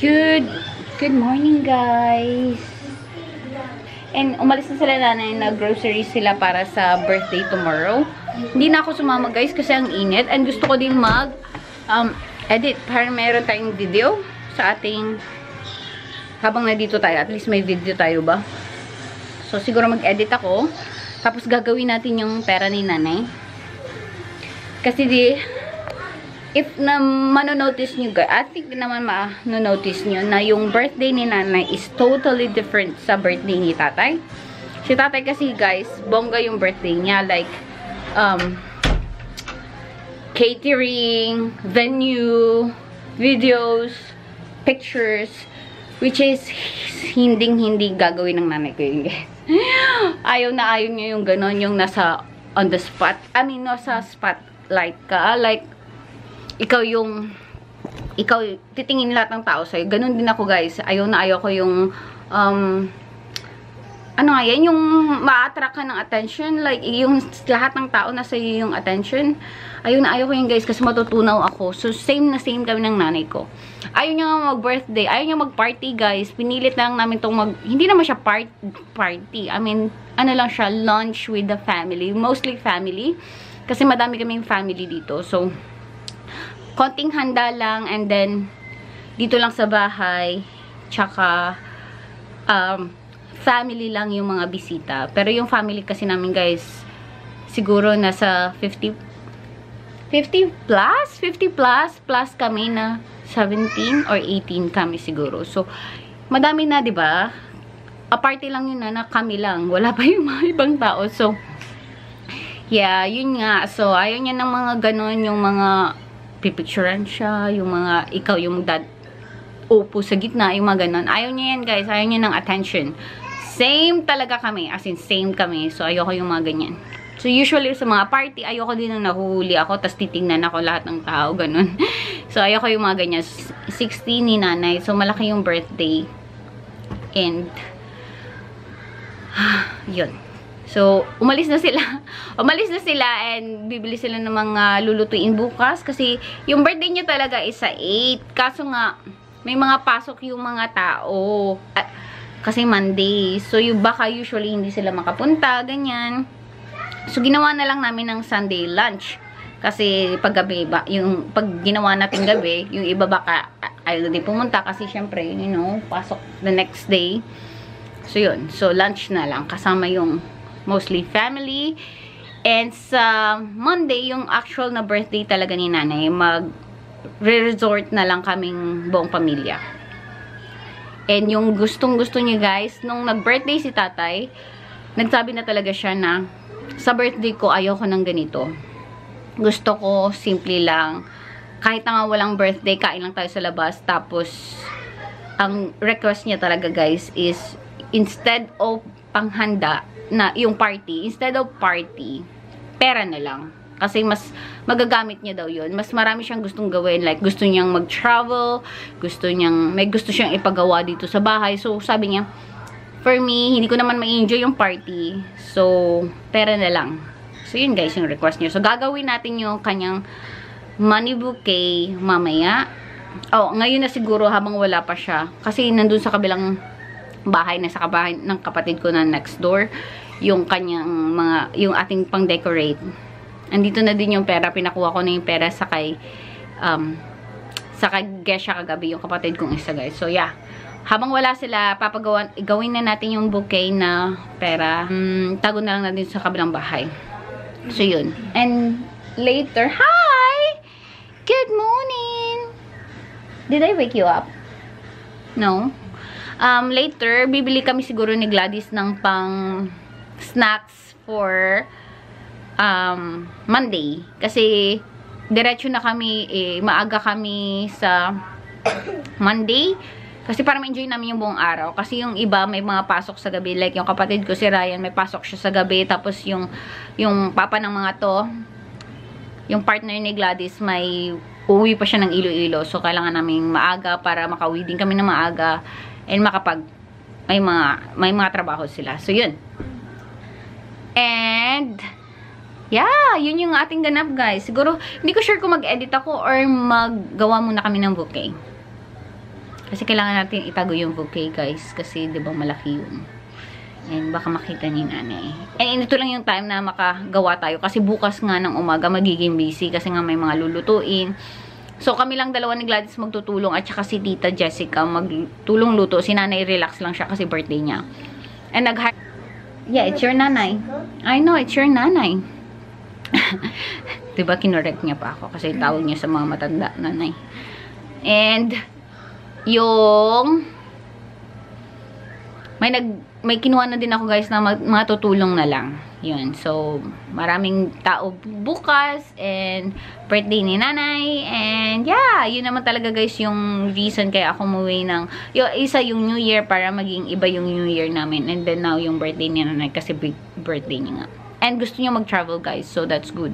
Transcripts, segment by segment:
Good morning, guys. And umalis na sila nanay, nag-grocery sila para sa birthday tomorrow. Hindi na ako sumama, guys, kasi ang init. And gusto ko din edit para meron tayong video sa ating habang nandito tayo. At least may video tayo ba? So, siguro mag-edit ako. Tapos gagawin natin yung pera ni nanay. Kasi if na manonotice nyo, guys, I think naman manonotice nyo na yung birthday ni nanay is totally different sa birthday ni tatay. Si tatay kasi, guys, bongga yung birthday niya. Like, catering, venue, videos, pictures, which is hindi gagawin ng nanay ko yun, guys. Ayaw niya yung ganon, yung nasa on the spot. I mean, nasa spotlight ka. Like, ikaw titingin lahat ng tao sa'yo. Ganun din ako, guys. Ayaw ko yung ano nga yan, yung ma-attract ka ng attention. Like, yung lahat ng tao nasa iyo yung attention. Ayaw ko yun, guys, kasi matutunaw ako. So, same kami ng nanay ko. Ayaw niya mag-birthday. Ayaw niya mag-party, guys. Pinilit lang namin itong hindi naman siya party. I mean, ano lang siya, lunch with the family. Mostly family. Kasi madami kaming family dito. So, konting handa lang, and then dito lang sa bahay, tsaka family lang yung mga bisita. Pero yung family kasi namin, guys, siguro nasa 50 plus kami, na 17 or 18 kami siguro. So, madami na, 'di ba? A party lang yun na kami lang. Wala pa yung mga ibang tao. So, yeah, yun nga. So, ayaw niya ng mga ganon, yung mga pipicturean siya, yung mga, ikaw yung upo sa gitna, yung mga ganon. Ayaw niya yan, guys. Ayaw niya ng attention. Same talaga kami. As in, same kami. So, ayoko yung mga ganyan. So, usually sa mga party, ayoko din nung nahuhuli ako, tas titingnan ako lahat ng tao, ganon. So, ayoko yung mga ganyan. 16 ni nanay. So, malaki yung birthday. And, yun. So, umalis na sila and bibili sila ng mga lulutuin bukas kasi yung birthday niya talaga is sa 8. Kaso nga, may mga pasok yung mga tao. Kasi Monday. So, yung baka usually hindi sila makapunta, ganyan. So, ginawa na lang namin ng Sunday lunch. Kasi paggabi, pag ginawa natin gabi, yung iba baka ayaw din pumunta kasi syempre, you know, pasok the next day. So, yun. So, lunch na lang. Kasama yung mostly family. And sa Monday, yung actual na birthday talaga ni nanay, mag-resort na lang kaming buong pamilya. And yung gustong-gusto niya, guys, nung nag-birthday si tatay, nagsabi na talaga siya na, sa birthday ko, ayoko ng ganito. Gusto ko, simple lang, kahit na nga walang birthday, kain lang tayo sa labas. Tapos, ang request niya talaga, guys, is, instead of panghanda, na yung party, instead of party, pera na lang. Kasi mas magagamit niya daw yun. Mas marami siyang gustong gawin. Like, gusto niyang mag-travel, may gusto siyang ipagawa dito sa bahay. So, sabi niya, for me, hindi ko naman ma-enjoy yung party. So, pera na lang. So, yun, guys, yung request niya. So, gagawin natin yung kanyang money bouquet mamaya. Oh, ngayon na siguro habang wala pa siya. Kasi nandun sa kabilang bahay na sa kabahay ng kapatid ko na next door, yung kanyang yung ating pang-decorate. Andito na din yung pera, pinakuha ko na yung pera sa kay Gesha kagabi, yung kapatid kong isa, guys. So, yeah. Habang wala sila, gawin na natin yung bouquet na pera. Tago na lang natin sa kabilang bahay. So, yun. And later, hi! Good morning! Did I wake you up? No? Later, bibili kami siguro ni Gladys ng pang snacks for Monday. Kasi diretso na kami, maaga kami sa Monday. Kasi para ma-enjoy namin yung buong araw. Kasi yung iba may mga pasok sa gabi. Like yung kapatid ko si Ryan, may pasok siya sa gabi. Tapos yung papa ng mga to, yung partner ni Gladys, may uwi pa siya ng Iloilo. So kailangan naming maaga para makauwi din kami ng maaga. And may mga trabaho sila. So, yun. And, yeah, yun yung ating ganap, guys. Siguro, hindi ko sure kung mag-edit ako or maggawa muna kami ng bouquet. Kasi kailangan natin itago yung bouquet, guys. Kasi, di ba, malaki yun. And baka makita ni nanay. And ito lang yung time na makagawa tayo. Kasi bukas nga ng umaga magiging busy. Kasi nga may mga lulutuin. So, kami lang dalawa ni Gladys magtutulong. At saka si Tita Jessica magtulong luto. Si nanay relax lang siya kasi birthday niya. And yeah, it's your nanay. I know, it's your nanay. Diba, kinorek niya pa ako. Kasi tawag niya sa mga matanda, nanay. And, yung may kinuha na din ako, guys, na matutulong na lang. Yun. So, maraming tao bukas and birthday ni nanay. And yeah, yun naman talaga, guys, yung reason kaya ako umuwi ng yung New Year para maging iba yung New Year namin. And then now yung birthday ni nanay kasi big birthday niya nga. And gusto niya mag-travel, guys. So, that's good.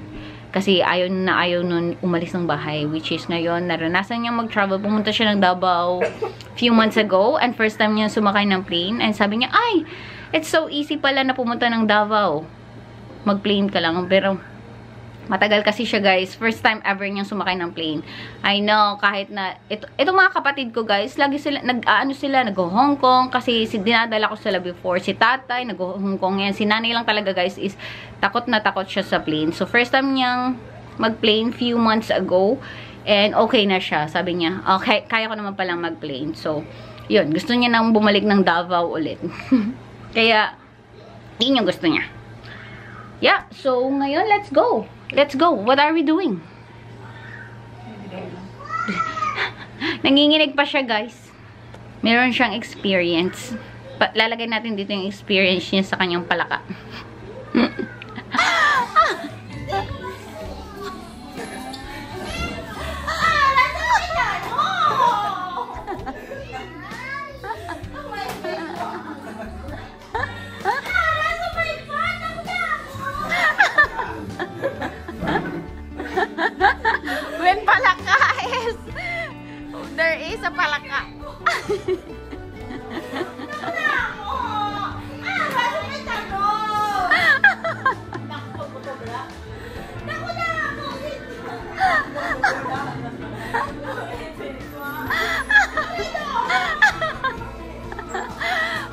Kasi ayaw nun umalis ng bahay. Which is ngayon, naranasan niya mag-travel. Pumunta siya ng Davao few months ago. And first time niya sumakay ng plane. And sabi niya, ay, it's so easy pala na pumunta ng Davao. Mag-plane ka lang. Pero, matagal kasi siya, guys. First time ever niyang sumakay ng plane. I know, kahit na, itong mga kapatid ko, guys, lagi sila, nag-Hong Kong, kasi dinadala ko sila before. Si tatay, nag-Hong Kong yan. Si nanay lang talaga, guys, is takot na takot siya sa plane. So, first time niyang mag-plane few months ago. And okay na siya. Sabi niya, okay, kaya ko naman palang mag-plane. So, yun. Gusto niya nang bumalik ng Davao ulit. Kaya, yun yung gusto niya. Yeah, so ngayon, let's go. Let's go. What are we doing? Nanginginig pa siya, guys. Meron siyang experience. Lalagay natin dito yung experience niya sa kanyang palaka. When palaka is there is a palaka.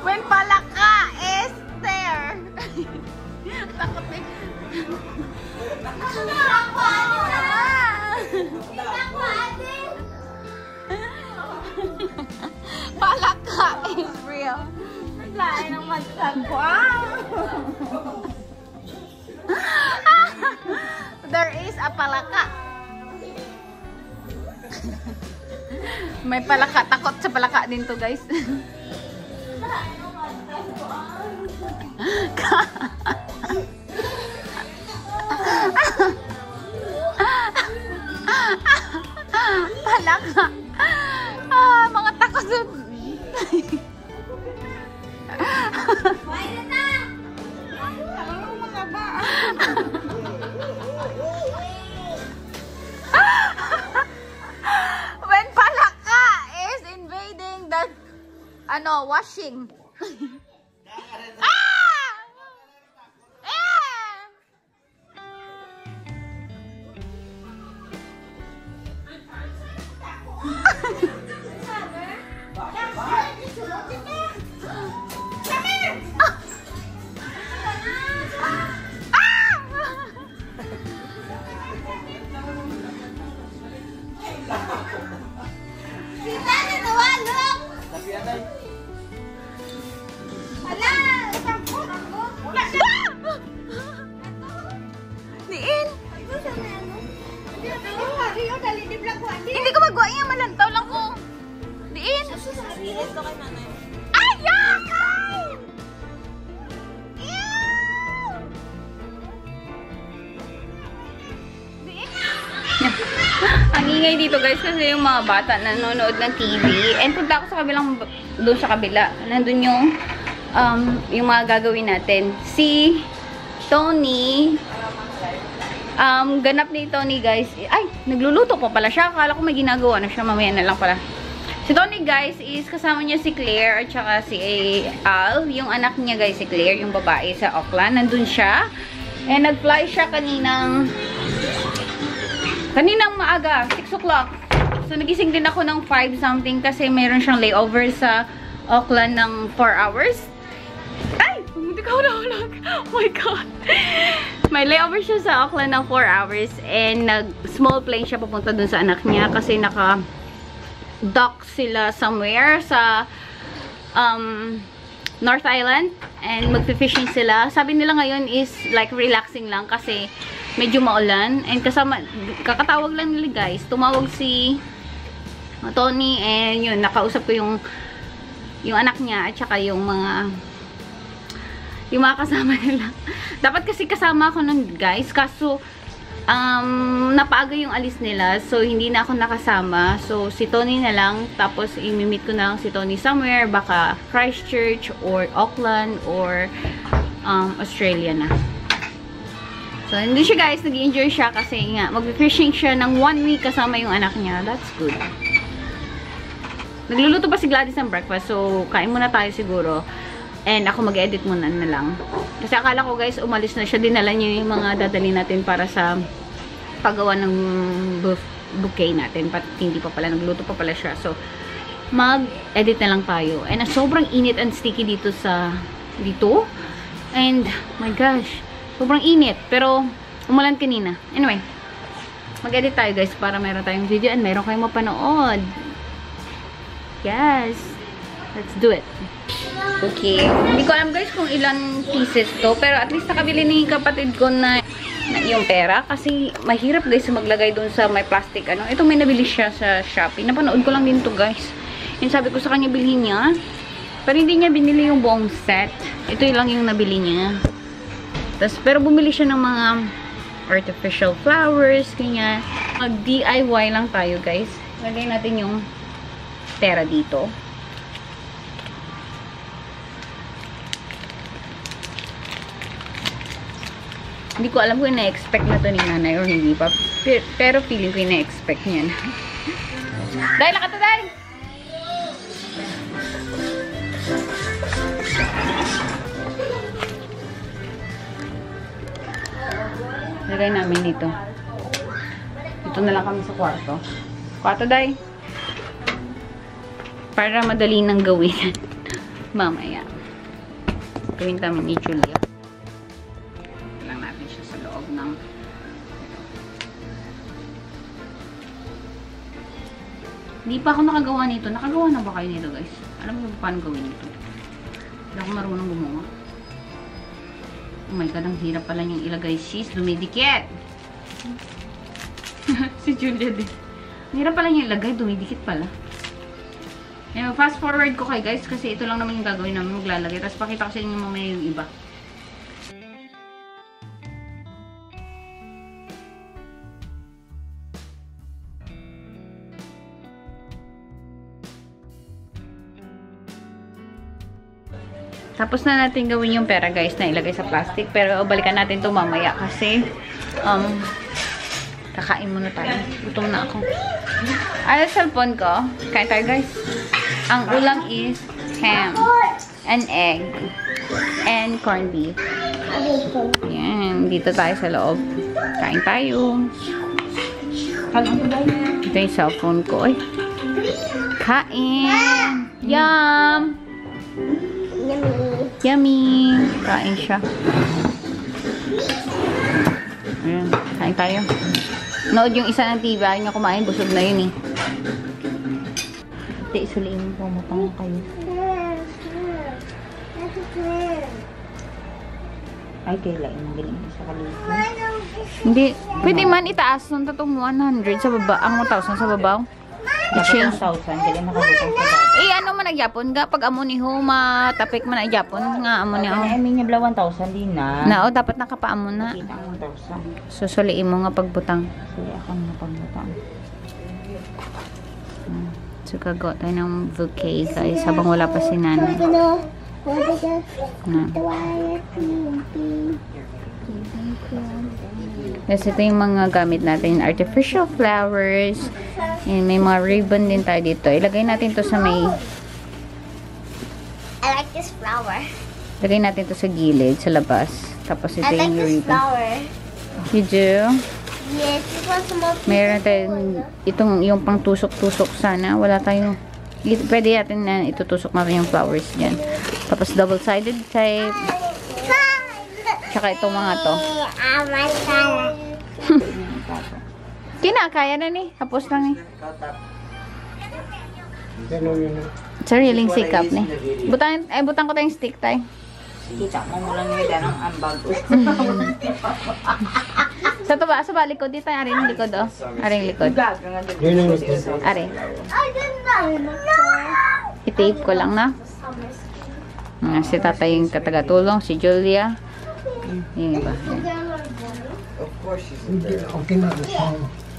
When palaka is there. Takot eh. Palaka is real. Lain ang magsagwa. There is a palaka. May palaka. Takot sa palaka din to, guys. Palaka. Mga takot doon. When palaka is invading the washing. Hindi ko magwa yan, malantaw lang ko. Diin. Ay, yakay! Diin. Ang ingay dito, guys, kasi yung mga bata nanonood ng TV. And punta ako sa kabilang, doon sa kabila. Nandun yung mga gagawin natin. Si Tony, ganap ni Tony, guys. Ay, nagluluto pa pala siya. Akala ko may ginagawa na siya. Mamaya na lang pala. Si Tony, guys, is kasama niya si Claire at saka si Al. Yung anak niya, guys, si Claire, yung babae sa Auckland. Nandun siya. And nag-fly siya kaninang maaga, 6 o'clock. So, nagising din ako ng 5 something kasi meron siyang layover sa Auckland ng 4 hours. Ay! Hindi ka nahulog. Oh my God. May layover siya sa Auckland ng 4 hours and nag-small plane siya papunta dun sa anak niya kasi naka-dock sila somewhere sa North Island and magfi-fishing sila. Sabi nila ngayon is like relaxing lang kasi medyo maulan and kasama, kakatawag lang nila guys. Tumawag si Tony and yun, nakausap ko yung anak niya at saka yung mga kasama nila. Dapat kasi kasama ako nun guys, kaso napaaga yung alis nila, so hindi na ako nakasama. So si Tony na lang, tapos i-meet ko na lang si Tony somewhere, baka Christchurch or Auckland or Australia na. So hindi siya guys, nag-enjoy siya kasi nga mag-fishing siya ng 1 week kasama yung anak niya. That's good. Nagluluto pa si Gladys ng breakfast, so kain muna tayo siguro. And ako mag-edit muna na lang. Kasi akala ko guys, umalis na siya. Dinala niya yung mga dadali natin para sa paggawa ng bouquet natin. Hindi pa pala, nagluto pa pala siya. So, mag-edit na lang tayo. And sobrang init and sticky dito. And, my gosh, sobrang init. Pero, umulan kanina. Anyway, mag-edit tayo guys para meron tayong video and meron kayong mapanood. Yes. Let's do it. Okay. Hindi ko alam guys kung ilang pieces to. Pero at least nakabili ni kapatid ko na yung pera. Kasi mahirap guys maglagay dun sa may plastic. Ito may nabili siya sa Shopee. Napanood ko lang din to guys. Yung sabi ko sa kanya bilhin niya. Pero hindi niya binili yung buong set. Ito lang yung nabili niya. Pero bumili siya ng mga artificial flowers. Kanya. Mag-DIY lang tayo guys. Lagay natin yung pera dito. Hindi ko alam kung ina-expect na to ni nanay or hindi pa. Pero feeling ko ina-expect niya na. Dahil lakata dahil! Lagay namin dito. Dito na lang kami sa kwarto. Kwarto dahil. Para madali nang gawin. Mamaya. Gawin namin ni Julia. Hindi pa ako nakagawa nito. Nakagawa na ba kayo nito guys? Alam mo ba paano gawin ito? Hindi ako marunong gumawa. Oh my God, ang hirap pala niyang ilagay. Sis, dumidikit! Si Julia din. Ang hirap pala niyang ilagay. Dumidikit pala. Anyway, fast forward ko kay guys kasi ito lang naman yung gagawin namin maglalagay. Tapos pakita ko sa inyo mamaya yung iba. Tapos na natin gawin yung pera guys na ilagay sa plastic. Pero balikan natin to mamaya kasi kakain muna tayo. Gutom na ako. Ay, cellphone ko. Kain tayo guys. Ang ulam is ham and egg and corned beef. Yan. Dito tayo sa loob. Kain tayo. Ito yung cellphone ko. Ay. Kain. Yum! Yummy! Kain siya. Ayan. Kain tayo. Nood yung isa ng TV. Ayaw niya kumain. Busog na yun eh. Ate, isuliin mo. Pumutang kayo. Ay, kailain mo. Galing ito sa kalito. Hindi. Pwede man itaas ng tatong 100 sa baba. Ang 1,000 sa babaw. I-change 1,000. Galing nakabutang sa baba. Ano man nagyapon ga pag amo ni ho matapik man nagyapon nga amo ni ho. Ay, may nabla 1,000 din na. Nao dapat nakapaamo na. Kita ang 1,000. Susuliin mo nga pagbutang. Suli ako na pagbutang. So gagawa tayo ng bouquet guys habang wala pa si nanay. Kasi ito yung mga gamit natin, artificial flowers. And may mga ribbon din tayo dito. Ilagay natin to sa may... I like this flower. Ilagay natin to sa gilid, sa labas. Tapos ito I like yung this ribbon. flower. You do? Yes, it was small. Meron tayong itong yung pang tusok-tusok sana. Wala tayong pwede natin na itutusok natin yung flowers dyan. Tapos double-sided tape. Tsaka itong mga to. Kinakaya na ni. Tapos lang eh. Sariling sikap ni. Butan ko tayong stick tayo. Kita mo lang yung ng ambag. Sa likod dito. Aring likod oh. Aring likod. Are. I-tape ko lang na. Si tatay yung katagatulong. Si Julia. Yung iba.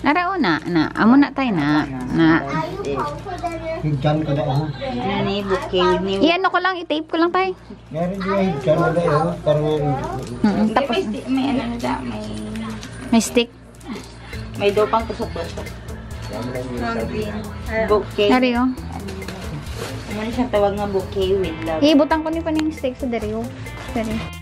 Narao na. Amo na tayo na. Higyan ko na ako. Ano yung bouquet ni... Iano ko lang. I-tape ko lang tayo. Meron din yung higyan ko na ako. Tapos may ano na da. may stick. May dopang tusok-tusok. Bouquet. Nari oh. Ano siya tawag nga bouquet with love. Ibutan ko ni pa ng stick sa dari oh. Dari.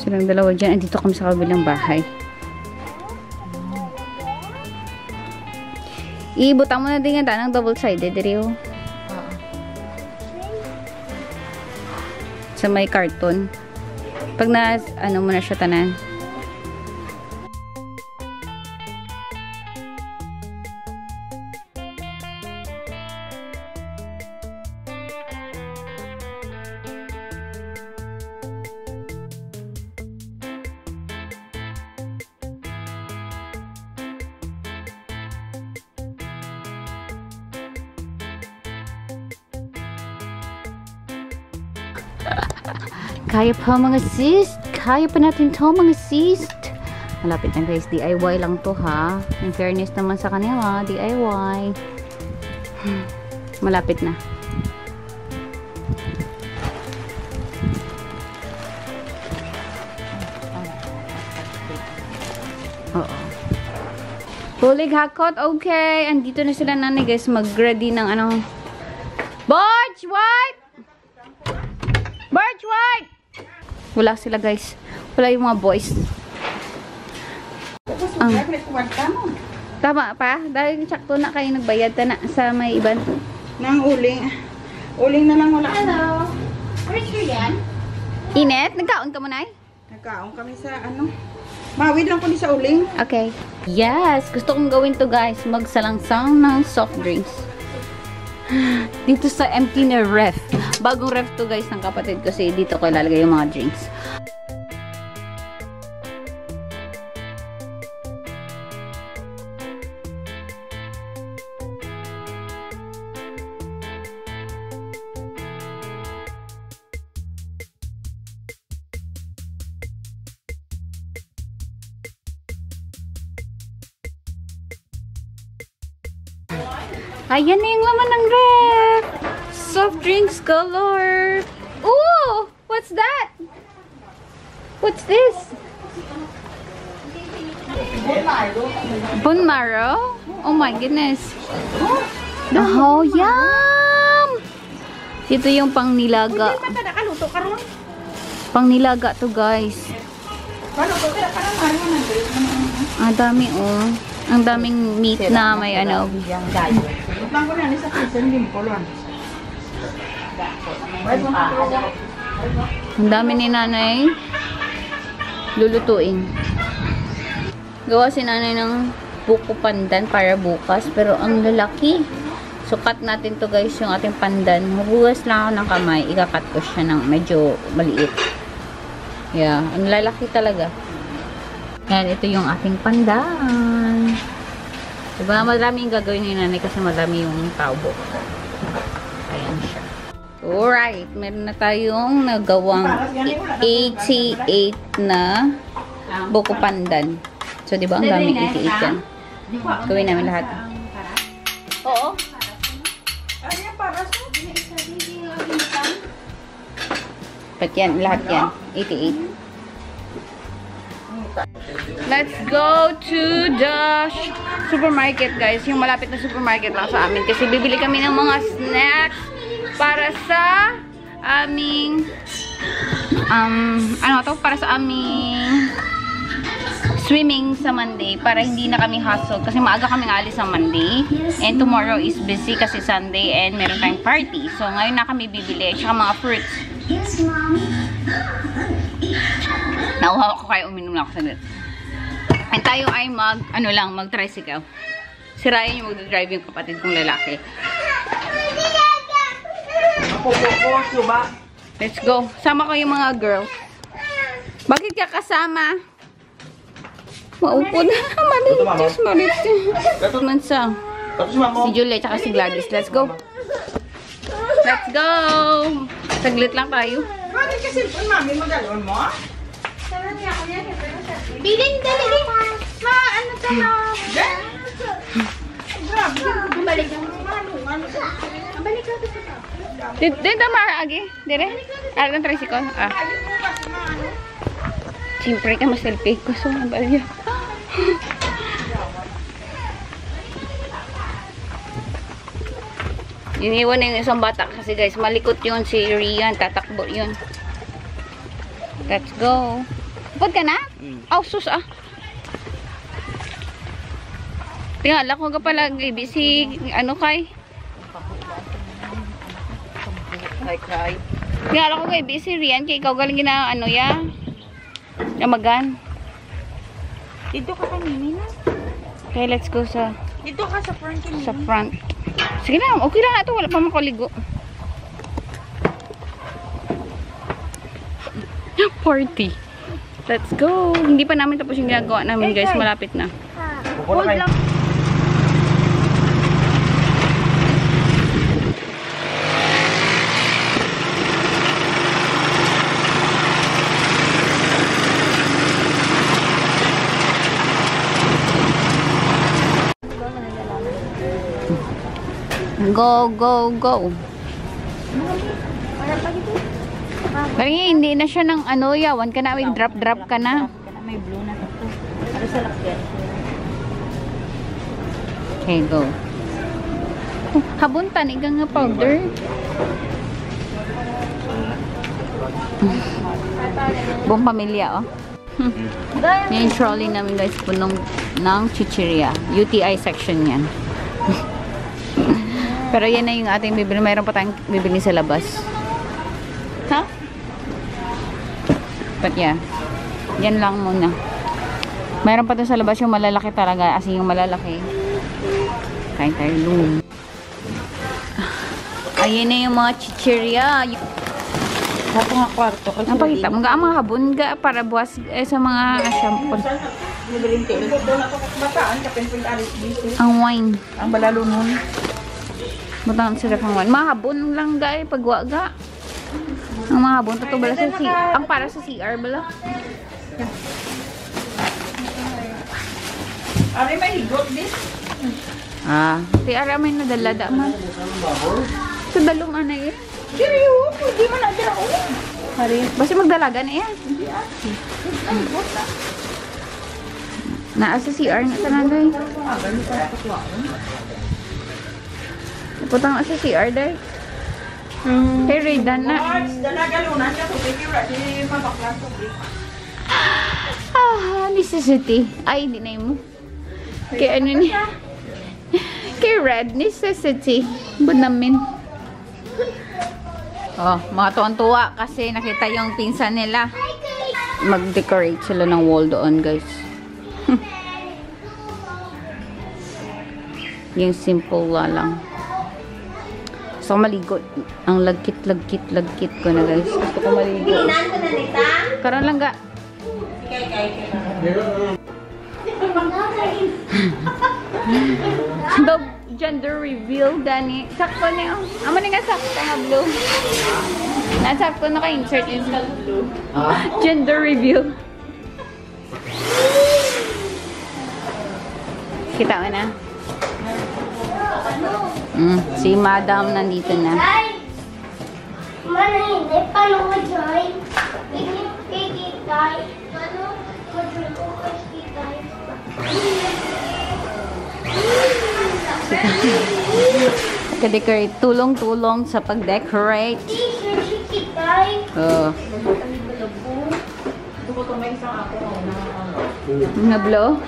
Silang dalawa dyan. Andito kami sa kabilang bahay. Ibutang mo na din nga ng double-sided. Rio. Sa may carton. Pag na, ano mo na siya tanan. Kaya pa mga sis. Kaya pa natin to mga sis. Malapit na guys. DIY lang to ha. In fairness naman sa kanila. DIY. Malapit na. Oo. Hulig hakot. Okay. Andito na sila nanay guys. Mag-ready ng anong Barge! White! Barge! White! Wala sila guys. Wala yung mga boys. Tama pa? Dahil sakto na kayo nagbayad ta na sa may iban. Nang uling. Uling na lang wala. Hello. Where's your yan? Inet, nagkaon ka mo na Nagkaon kami sa ano. Mawid lang ko ni sa uling. Okay. Yes! Gusto kong gawin to guys. Magsalangsang ng soft drinks. Dito sa empty na ref. Bagong ref to guys ng kapatid ko. Kasi dito ko ilalagay yung mga drinks. Ayan na yung laman ng ref. Soft drinks color. Ooh! What's that? What's this? Bone marrow? Oh my goodness. Oh, yum! Ito yung pang nilaga. Pang nilaga to guys. Ang dami oh. Ang daming meat na may ano. Ang dami ni nanay lulutuin. Gawa si nanay ng buko pandan para bukas. Pero ang lalaki. Sukat natin to guys yung ating pandan. Mabugas lang ako ng kamay. Ikakat ko siya ng medyo maliit. Yeah. Ang lalaki talaga. Yan. Ito yung ating pandan. Diba? Madami yung gagawin ni nanay kasi madami yung taubo. Ayan siya. Alright. Meron na tayong nagawang 88 na buko pandan. So, diba? Ang daming 88 yan. Gawin namin lahat. Oo. But yan, lahat yan. 88. Let's go to the supermarket, guys. Yung malapit na supermarket lang sa amin. Kasi bibili kami ng mga snacks para sa aming para sa aming swimming sa Monday. Para hindi na kami hustle. Kasi maaga kami alis sa Monday. And tomorrow is busy kasi Sunday and meron tayong party. So, ngayon na kami bibili. Tsaka mga fruits. Yes, Mom. Nauhawa ko kayo, uminom lang ako saglit. And tayo ay mag-tricycle. Si Ryan yung mag-drive yung kapatid kong lalaki. Let's go. Sama ko yung mga girls. Bakit ka kasama? Maupo na. Maritis, Maritis. Mansa. Si Julia tsaka si Gladys. Let's go. Let's go. Saglit lang tayo. Bakit kasi mami mo galon mo? Bilin, dali. Ma, ano ka na? Grabe. Balik ka. Balik ka. Dito maagi. Dire. Ang tricycle. Siyempre ka ma-selfie ko. So, nabalya. Iniwan na yung isang bata kasi guys, malikot yun si Rian, tatakbo yun. Let's go. Upod ka na? Oh, sus ah. Tingala ko ka pala, si ano kay? Kay. Tingala ko kay si Rian, kay ikaw galing na ano ya? Namagan. Dito ka kanina. Okay, let's go sa Dito ka sa front kanina. sa front. Sige lang, okay lang na ito. Wala pa makaligo. Party. Let's go. Hindi pa namin tapos yung ginagawa namin, guys. Malapit na. Hold lang. Go, go, go. Kaya hindi na siya ng ano, yawan ka na. Drop ka na. May blue na ito. Para sa lakyan. Okay, go. Habuntan, igang nga powder. Buong pamilya, oh. Yan yung trolley namin, guys, punong ng chichirya. UTI section yan. Pero yan na yung ating bibili. Mayroon pa tayong bibili sa labas. Ha? But yeah. Yan lang muna. Mayroon pa doon sa labas yung malalaki talaga. As in yung malalaki. Kain tayo loom. Ayan na yung mga chichirya. Sa nga kwarto. Ang pakita mo nga ang mga habon ga para buwas sa mga shampoo. Nibiling tayo. Doon ako bataan. Kapin alis dito. Ang wine. Ang balalo nun. Butang sila pang wine. Mga habon lang ga pagwaga. Ang mga habon to bala sa ang para sa CR bala. Ari may higot din. CR may nadalada man. Sa dalong anay eh. Seryo? Hindi man nadala ko. Hari, basta magdalaga na yan. Naa sa CR na tanagay. Putang sa CR dahil. Kay Raydan na. Danagalunan niya to. Di mabaklas to. Necessity. Ay, hindi na yun mo. Kay ano ni? Kay Red, necessity. Bunamin. Oh, mga tuwan-tuwa kasi nakita yung pinsan nila. Mag-decorate sila ng wall doon, guys. Yung simple lang. Gusto ko maligo. Ang lagkit ko na, guys. Gusto ko maligo. Karoon lang ga. Daw gender reveal, Dani. Sakto na yun. Amo na nga sakto nga blue. Nasakto na ka-insert yung sa blue. Gender reveal. Kita mo na? Si Madam nandito na. Mana hindi pa joy. Kikitay. Ano? Kikitay. Ka-decorate. Tulong-tulong sa pag-decorate. Kikitay. Oh. Nablo?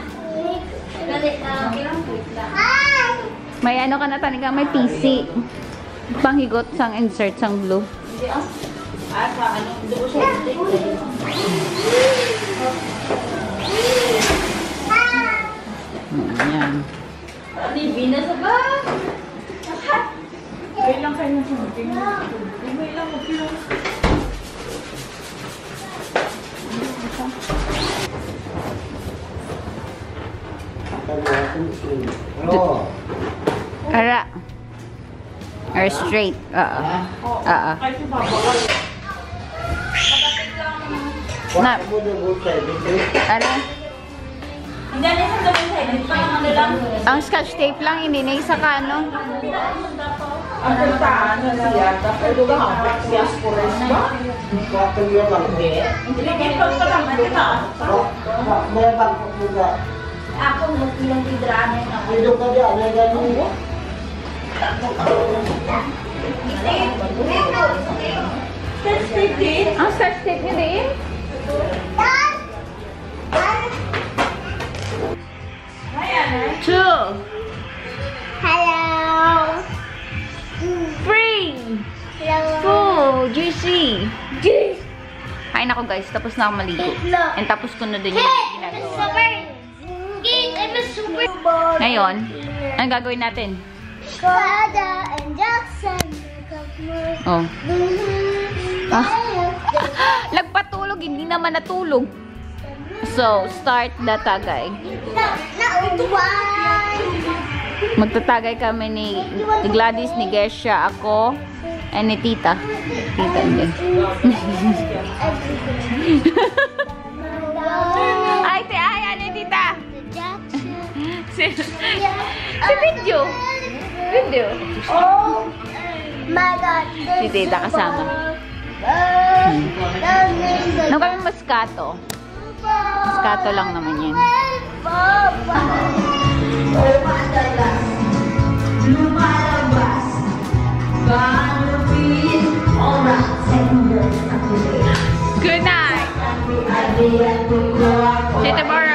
May ano ka na talaga, may PC. Panghigot sang insert sang blue. Yan. Ara. Or straight. Oo. Oo. Na. Ara. Ang scotch tape lang, hindi na isa ka, no? Ang kantaan na siya, tapos doon ang pagsiyas ko rin ba? Hindi pagpalang kita. May bangko po ba? Ako magpilang tidranan ako. Hindi ka di, ano gano'n mo? Ang scotch tape niya din? Two. Hello. Three. Hello. Four. Juicy. Kain ako guys, tapos na ako maligo. And tapos ko na din yung ginagawa. Ngayon, anong gagawin natin? Sada and Jackson. Oh. Nagpatulog, hindi naman natulog. So, start the tagay. Magtatagay kami ni Gladys, ni Gesha, ako, and ni Tita. Tita din. Ay, ano yung Tita? Si Video. Video. Oh my God. Si Tita kasama. Ano kami Moscato? Moscato lang naman yan. Lumalabas. Gonna be alright. Good night. See you tomorrow.